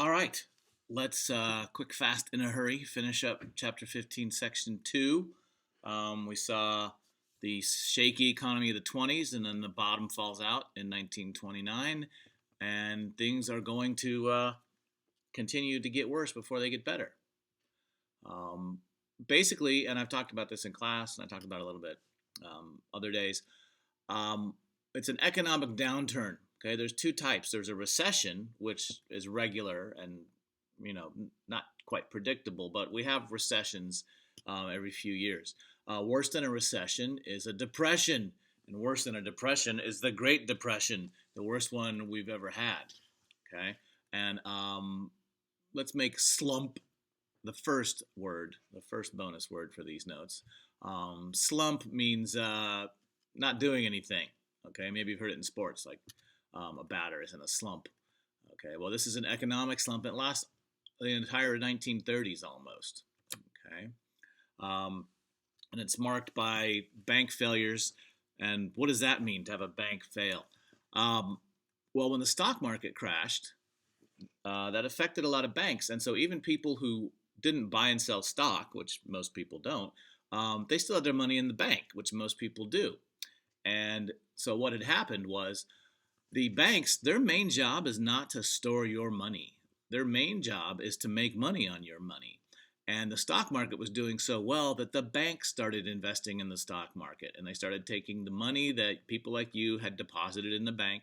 All right, let's quick, fast, in a hurry finish up chapter 15, section 2. We saw the shaky economy of the 20s, and then the bottom falls out in 1929, and things are going to continue to get worse before they get better. Um, Basically, and I've talked about this in class, and I talked about it a little bit other days. Um, it's an economic downturn. Okay, there's two types. There's a recession, which is regular and not quite predictable, but we have recessions every few years. Worse than a recession is a depression, and worse than a depression is the Great Depression, the worst one we've ever had. Okay, and let's make slump the first word, the first bonus word for these notes. Slump means not doing anything. Okay, maybe you've heard it in sports, like a batter is in a slump. Okay, well, this is an economic slump. It lasts the entire 1930s almost. Okay, and it's marked by bank failures. And what does that mean to have a bank fail? Well, when the stock market crashed, that affected a lot of banks, and so even people who didn't buy and sell stock, which most people don't, they still had their money in the bank, which most people do. And so what had happened was the banks, their main job is not to store your money. Their main job is to make money on your money. And the stock market was doing so well that the banks started investing in the stock market. And they started taking the money that people like you had deposited in the bank,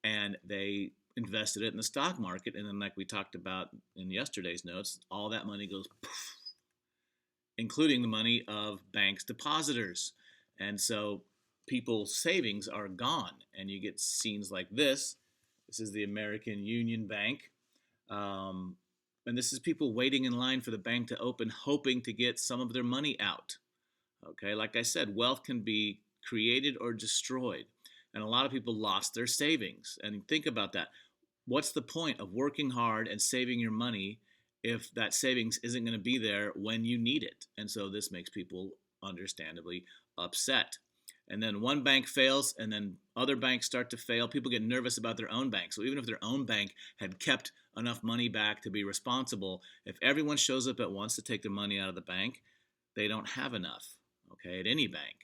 and they invested it in the stock market. And then, like we talked about in yesterday's notes, all that money goes poof, including the money of banks' depositors. And so people's savings are gone, and you get scenes like this. This is the American Union Bank. And this is people waiting in line for the bank to open, hoping to get some of their money out. Okay, like I said, wealth can be created or destroyed. And a lot of people lost their savings. And think about that. What's the point of working hard and saving your money if that savings isn't going to be there when you need it? And so this makes people understandably upset. And then one bank fails, and then other banks start to fail. People get nervous about their own bank. So even if their own bank had kept enough money back to be responsible, if everyone shows up at once to take their money out of the bank, they don't have enough, okay, at any bank.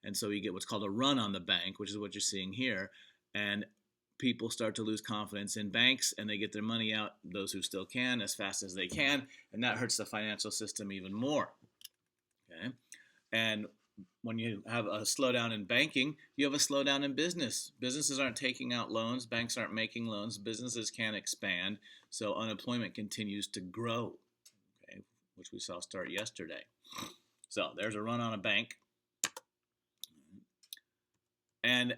And so you get what's called a run on the bank, which is what you're seeing here. And people start to lose confidence in banks, and they get their money out, those who still can, as fast as they can. And that hurts the financial system even more, okay? And when you have a slowdown in banking, you have a slowdown in business. Businesses aren't taking out loans. Banks aren't making loans. Businesses can't expand. So unemployment continues to grow, okay, which we saw start yesterday. So there's a run on a bank. And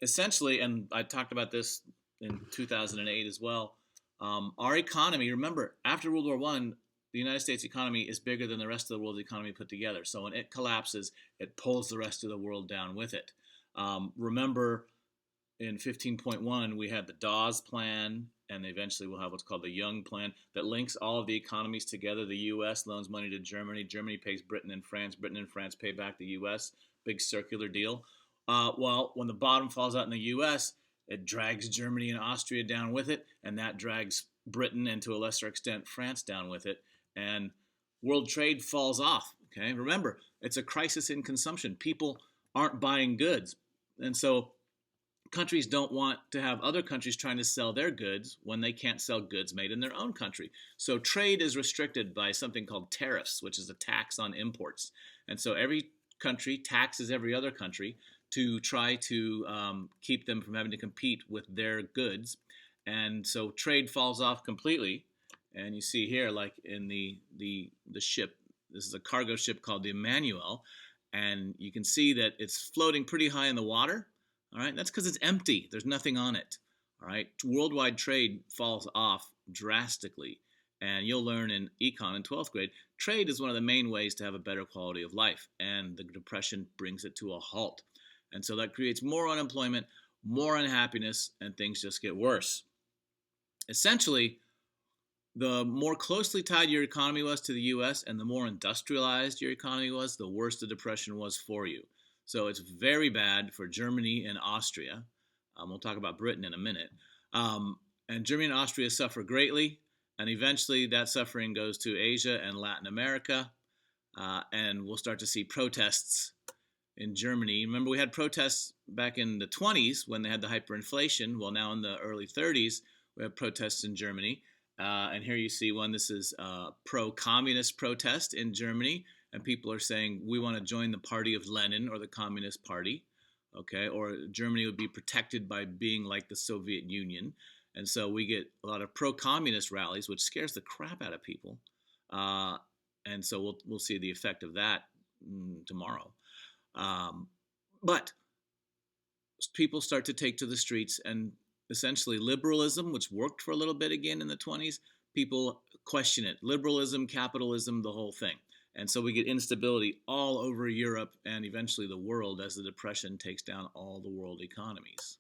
essentially, and I talked about this in 2008 as well, our economy, remember, after World War I, the United States economy is bigger than the rest of the world's economy put together. So when it collapses, it pulls the rest of the world down with it. Remember, in 15.1, we had the Dawes Plan, and eventually we'll have what's called the Young Plan that links all of the economies together. The U.S. loans money to Germany. Germany pays Britain and France. Britain and France pay back the U.S. Big circular deal. Well, when the bottom falls out in the U.S., it drags Germany and Austria down with it, and that drags Britain and to a lesser extent France down with it. And world trade falls off. Okay, remember, it's a crisis in consumption. People aren't buying goods, and so countries don't want to have other countries trying to sell their goods when they can't sell goods made in their own country. So trade is restricted by something called tariffs, which is a tax on imports. And so every country taxes every other country to try to keep them from having to compete with their goods. And so trade falls off completely. And you see here, like in the ship, this is a cargo ship called the Emmanuel, and you can see that it's floating pretty high in the water. All right, that's because it's empty. There's nothing on it. All right, worldwide trade falls off drastically, and you'll learn in econ in 12th grade, trade is one of the main ways to have a better quality of life, and the Depression brings it to a halt. And so that creates more unemployment, more unhappiness, and things just get worse. Essentially, the more closely tied your economy was to the U.S. and the more industrialized your economy was, the worse the Depression was for you. So it's very bad for Germany and Austria. We'll talk about Britain in a minute. and Germany and Austria suffer greatly, and eventually that suffering goes to Asia and Latin America, and we'll start to see protests in Germany. Remember, we had protests back in the 20s when they had the hyperinflation. Well, now in the early 30s, we have protests in Germany. And here you see one. This is a pro-communist protest in Germany, and people are saying we want to join the party of Lenin or the Communist Party, okay? Or Germany would be protected by being like the Soviet Union. And so we get a lot of pro-communist rallies, which scares the crap out of people. And so we'll see the effect of that tomorrow. But people start to take to the streets, and essentially liberalism, which worked for a little bit again in the 20s, people question it. Liberalism, capitalism, the whole thing. And so we get instability all over Europe and eventually the world as the Depression takes down all the world economies.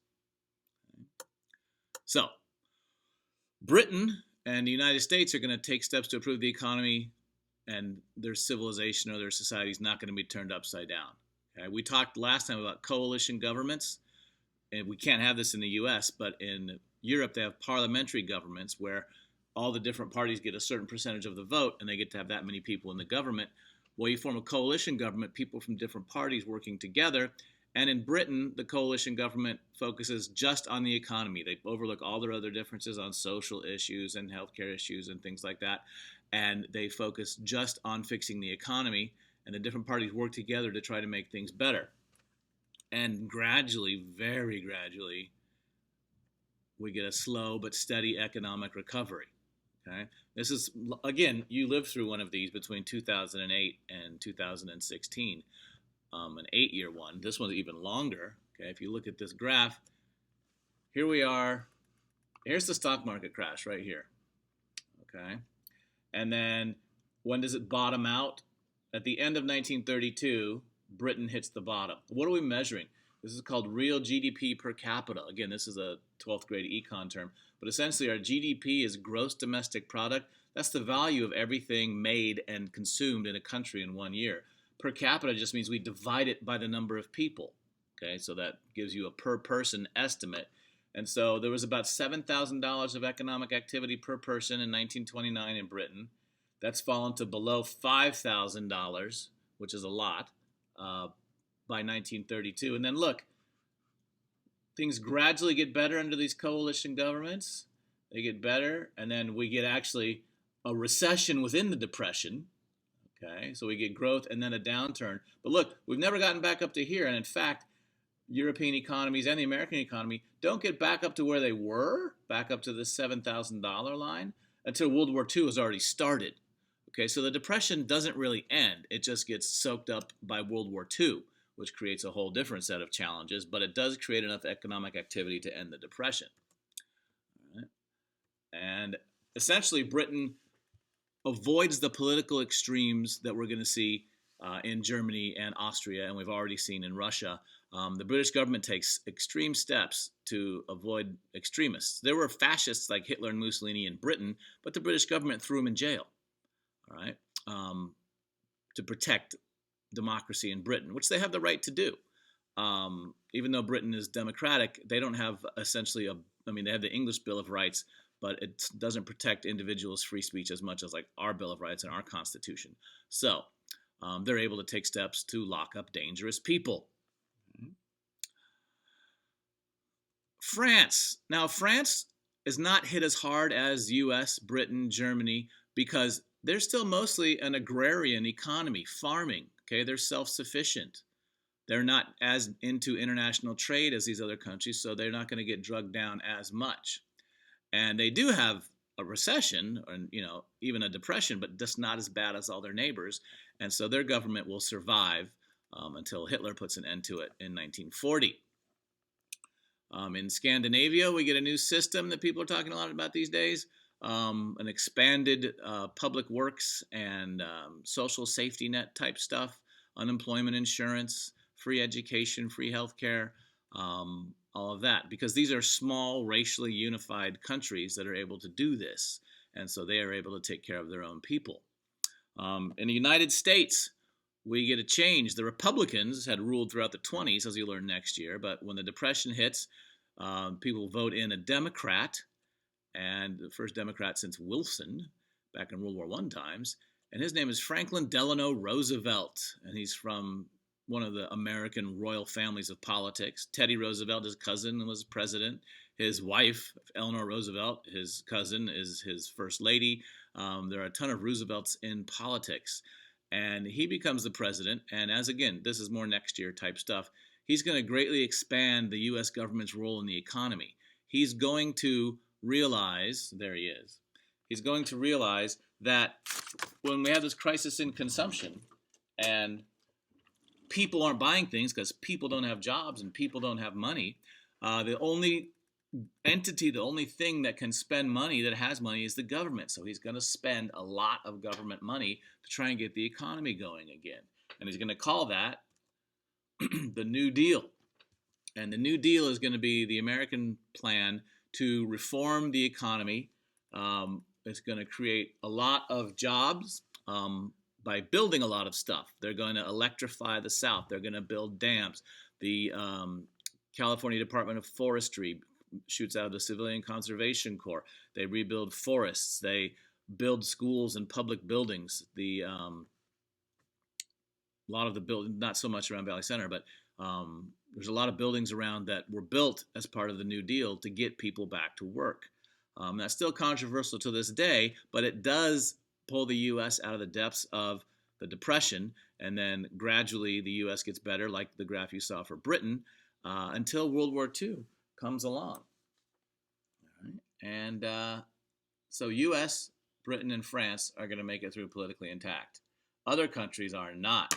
So Britain and the United States are going to take steps to improve the economy, and their civilization or their society is not going to be turned upside down. Okay? We talked last time about coalition governments, and we can't have this in the U.S., but in Europe they have parliamentary governments where all the different parties get a certain percentage of the vote, and they get to have that many people in the government. Well, you form a coalition government, people from different parties working together. And in Britain, the coalition government focuses just on the economy. They overlook all their other differences on social issues and healthcare issues and things like that. And they focus just on fixing the economy. And the different parties work together to try to make things better. And gradually, very gradually, we get a slow but steady economic recovery. Okay, this is, again, you lived through one of these between 2008 and 2016, an 8-year one. This one's even longer. Okay, if you look at this graph, here we are. Here's the stock market crash right here. Okay, and then when does it bottom out? At the end of 1932, Britain hits the bottom. What are we measuring? This is called real GDP per capita. Again, this is a 12th grade econ term. But essentially, our GDP is gross domestic product. That's the value of everything made and consumed in a country in 1 year. Per capita just means we divide it by the number of people. Okay, so that gives you a per person estimate. And so there was about $7,000 of economic activity per person in 1929 in Britain. That's fallen to below $5,000, which is a lot, by 1932. And then look, things gradually get better under these coalition governments. They get better, and then we get actually a recession within the Depression. Okay, so we get growth and then a downturn. But look, we've never gotten back up to here. And in fact, European economies and the American economy don't get back up to where they were, back up to the $7,000 line, until World War II has already started. Okay, so the Depression doesn't really end. It just gets soaked up by World War II, which creates a whole different set of challenges, but it does create enough economic activity to end the Depression. All right. And essentially, Britain avoids the political extremes that we're going to see in Germany and Austria, and we've already seen in Russia. The British government takes extreme steps to avoid extremists. There were fascists like Hitler and Mussolini in Britain, but the British government threw them in jail, all right, to protect democracy in Britain, which they have the right to do. Even though Britain is democratic, they don't have essentially they have the English Bill of Rights, but it doesn't protect individuals' free speech as much as like our Bill of Rights and our Constitution. So they're able to take steps to lock up dangerous people. France. Now, France is not hit as hard as U.S., Britain, Germany, because they're still mostly an agrarian economy, farming. Okay, they're self-sufficient. They're not as into international trade as these other countries, so they're not going to get drugged down as much. And they do have a recession, or even a depression, but just not as bad as all their neighbors. And so their government will survive until Hitler puts an end to it in 1940. In Scandinavia, we get a new system that people are talking a lot about these days. An expanded public works and social safety net type stuff, unemployment insurance, free education, free healthcare, all of that, because these are small, racially unified countries that are able to do this, and so they are able to take care of their own people. In the United States, we get a change. The Republicans had ruled throughout the 20s, as you learn next year, but when the Depression hits, people vote in a Democrat, and the first Democrat since Wilson back in World War I times. And his name is Franklin Delano Roosevelt, and he's from one of the American royal families of politics. Teddy Roosevelt, his cousin, was president. His wife, Eleanor Roosevelt, his cousin, is his first lady. There are a ton of Roosevelts in politics. And he becomes the president. And as again, this is more next year type stuff, he's going to greatly expand the U.S. government's role in the economy. He's going to realize, there he is, he's going to realize that when we have this crisis in consumption and people aren't buying things because people don't have jobs and people don't have money, the only entity, the only thing that can spend money, that has money, is the government. So he's going to spend a lot of government money to try and get the economy going again. And he's going to call that the New Deal. And the New Deal is going to be the American plan to reform the economy. It's going to create a lot of jobs by building a lot of stuff. They're going to electrify the South. They're going to build dams. The California Department of Forestry shoots out of the Civilian Conservation Corps. They rebuild forests. They build schools and public buildings. A lot of the buildings, not so much around Valley Center, but there's a lot of buildings around that were built as part of the New Deal to get people back to work. That's still controversial to this day, but it does pull the U.S. out of the depths of the Depression, and then gradually the U.S. gets better, like the graph you saw for Britain, until World War II comes along. All right. And so U.S., Britain, and France are going to make it through politically intact. Other countries are not.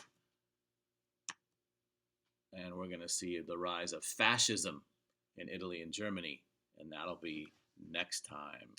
And we're going to see the rise of fascism in Italy and Germany, and that'll be next time.